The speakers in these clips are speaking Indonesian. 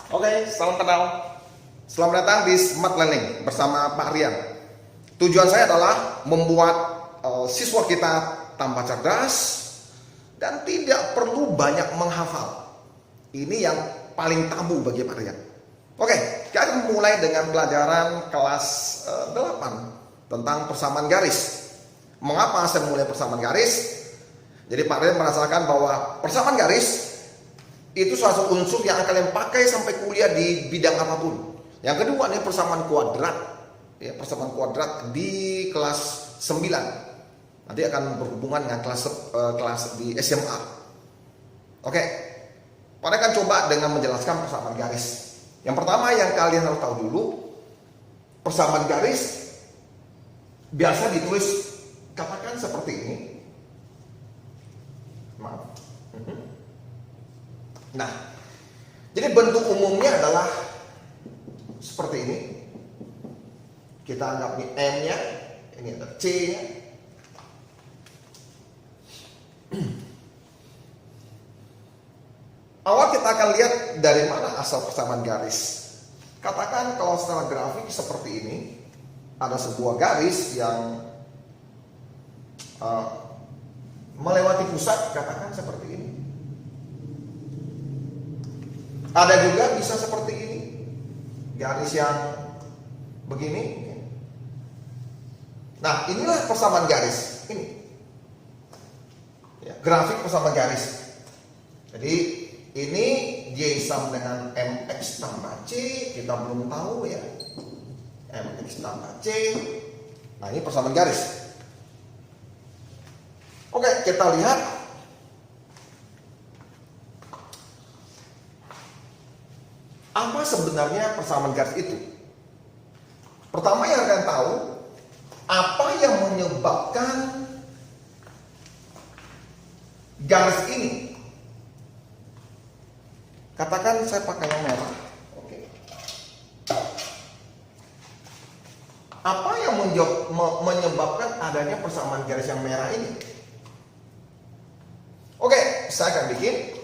Oke, salam kenal. Selamat datang di Smart Learning bersama Pak Rian. Tujuan saya adalah membuat siswa kita tambah cerdas dan tidak perlu banyak menghafal. Ini yang paling tabu bagi Pak Rian. Oke, kita akan mulai dengan pelajaran kelas 8 tentang persamaan garis. Mengapa saya mulai persamaan garis? Jadi Pak Rian merasakan bahwa persamaan garis itu salah satu unsur yang akan kalian pakai sampai kuliah di bidang apapun. Yang kedua ini persamaan kuadrat. Ya, persamaan kuadrat di kelas 9. Nanti akan berhubungan dengan kelas di SMA. Oke. Pada akan coba dengan menjelaskan persamaan garis. Yang pertama yang kalian harus tahu dulu, persamaan garis biasa ditulis katakan seperti ini. Maaf. Nah, jadi bentuk umumnya adalah seperti ini. Kita anggap ini M-nya, ini ada C-nya. Awal kita akan lihat dari mana asal persamaan garis. Katakan kalau secara grafik seperti ini, ada sebuah garis yang melewati pusat, katakan seperti ini. Ada juga bisa seperti ini, garis yang begini. Nah, inilah persamaan garis. Ini ya, grafik persamaan garis. Jadi ini Y sama dengan MX tambah C. Kita belum tahu ya, MX tambah C. Nah, ini persamaan garis. Oke, kita lihat. Apa sebenarnya persamaan garis itu? Pertama yang kalian tahu, apa yang menyebabkan garis ini? Katakan saya pakai yang merah. Oke. Apa yang menyebabkan adanya persamaan garis yang merah ini? Oke, saya akan bikin.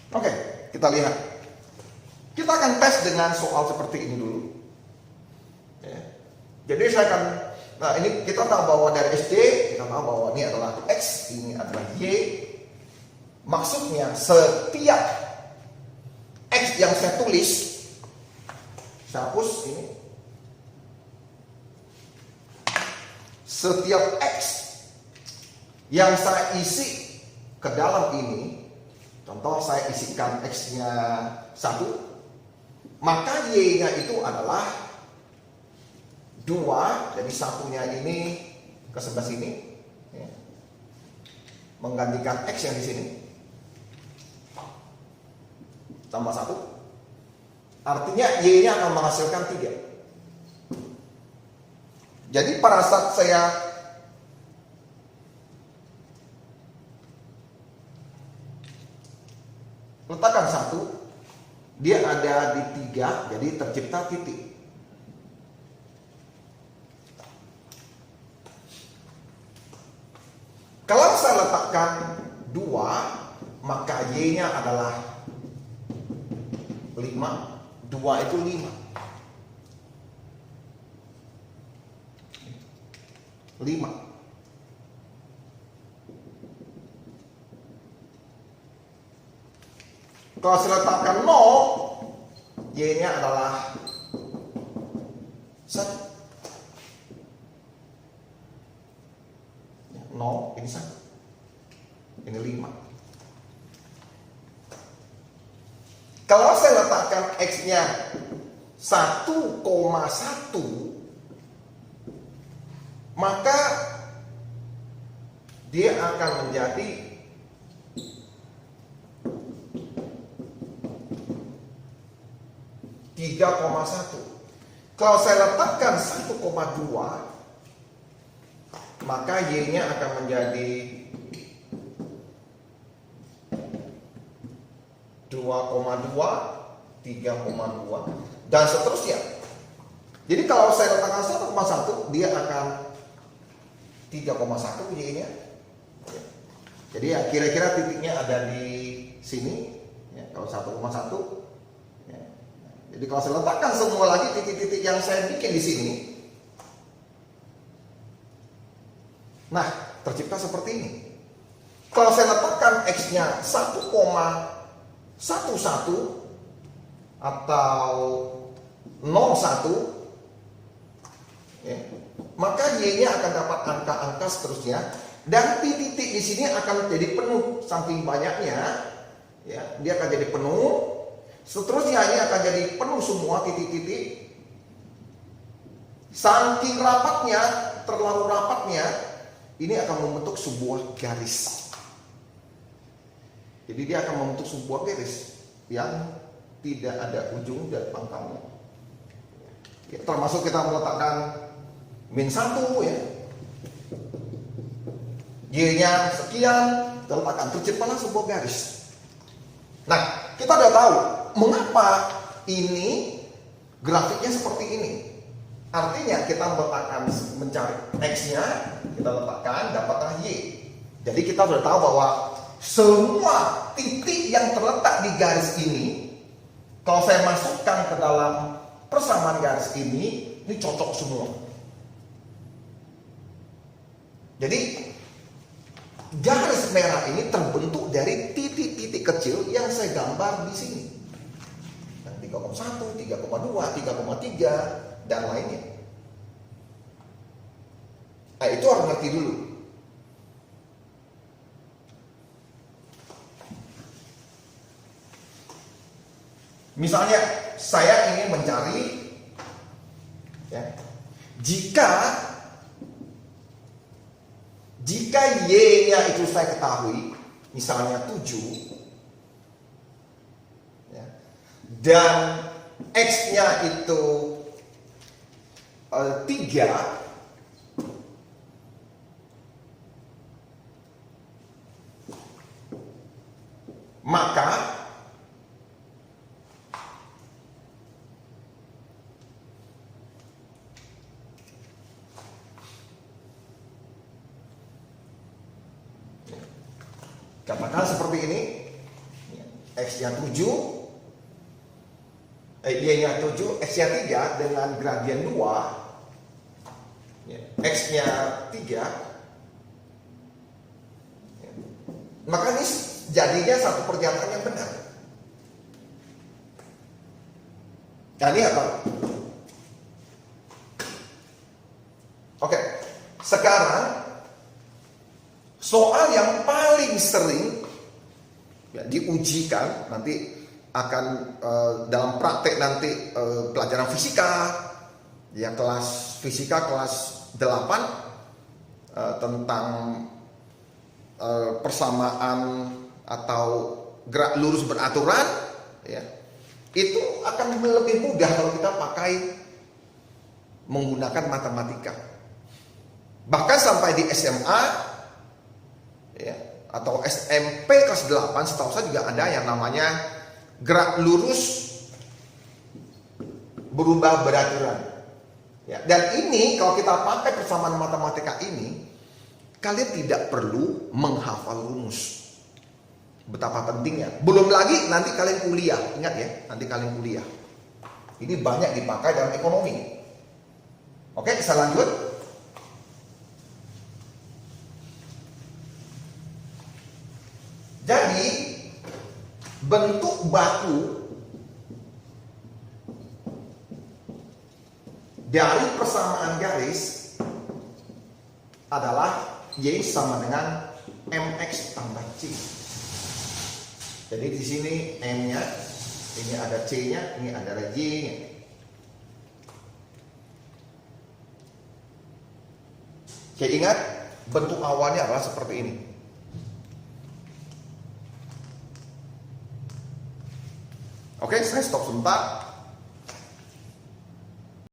Oke, kita lihat. Kita akan tes dengan soal seperti ini dulu. Ya. Jadi saya akan, nah ini kita tahu bahwa dari SD, kita tahu bahwa ini adalah X, ini adalah Y. Maksudnya setiap X yang saya tulis, saya hapus ini. Setiap X yang saya isi ke dalam ini, contoh saya isikan X-nya 1, maka Y-nya itu adalah 2, jadi satunya ini ke sebelah sini, ya. Menggantikan X yang di sini, tambah 1, artinya Y-nya akan menghasilkan 3. Jadi pada saat saya letakkan 1, dia ada di 3, jadi tercipta titik. Kalau saya letakkan 2, maka Y-nya adalah 5. 2 itu 5. 5. Kalau saya letakkan 0, Y-nya adalah 1. 0, ini 1. Ini 5. Kalau saya letakkan X-nya 1,1, maka dia akan menjadi 3,1. Kalau saya letakkan 1,2, maka Y-nya akan menjadi 2,2, 3,2, dan seterusnya. Jadi kalau saya letakkan 1,1, dia akan 3,1 Y-nya. Jadi ya kira-kira titiknya ada di sini, ya, kalau 1,1. Ya. Jadi kalau saya letakkan semua lagi titik-titik yang saya bikin di sini, nah tercipta seperti ini. Kalau saya letakkan X-nya 1,11 atau 0,1, ya, maka Y-nya akan dapat angka-angka seterusnya, dan titik di sini akan jadi penuh saking banyaknya, ya, dia akan jadi penuh. Seterusnya ini akan jadi penuh semua titik-titik. Saking rapatnya, terlalu rapatnya, ini akan membentuk sebuah garis. Jadi dia akan membentuk sebuah garis yang tidak ada ujung dan pangkalnya. Ya, termasuk kita meletakkan -1, ya. Y-nya sekian, kita letakkan, terciptalah sebuah garis. Nah, kita udah tahu mengapa ini grafiknya seperti ini. Artinya kita mencari X-nya, kita letakkan, dapatlah Y. Jadi kita sudah tahu bahwa semua titik yang terletak di garis ini, kalau saya masukkan ke dalam persamaan garis ini cocok semua. Jadi garis merah ini terbentuk dari titik-titik kecil yang saya gambar di sini. 3,1, 3,2, 3,3 dan lainnya. Nah, itu harus ngerti dulu. Misalnya saya ingin mencari, ya, jika Y-nya itu saya ketahui, misalnya 7, ya, dan X-nya itu 3, maka katakan seperti ini, X-nya 7, Y-nya 7, X-nya 3 dengan gradien 2, X-nya 3, maka ini jadinya satu pernyataan yang benar. Nah, ini apa? Oke, sekarang soal yang paling sering, ya, diujikan nanti akan dalam praktek nanti pelajaran fisika, ya, kelas fisika kelas 8 tentang persamaan atau gerak lurus beraturan, ya, itu akan lebih mudah kalau kita pakai menggunakan matematika. Bahkan sampai di SMA, ya, atau SMP kelas 8, setahu saya juga ada yang namanya gerak lurus berubah beraturan, ya. Dan ini kalau kita pakai persamaan matematika ini, kalian tidak perlu menghafal rumus. Betapa pentingnya. Belum lagi nanti kalian kuliah, ingat ya, nanti kalian kuliah. Ini banyak dipakai dalam ekonomi. Oke, kita lanjut. Jadi bentuk baku dari persamaan garis adalah Y sama dengan MX tambah C. Jadi di sini M-nya, ini ada C-nya, ini adalah Y-nya. Oke, ingat bentuk awalnya adalah seperti ini. Oke, saya stop sebentar.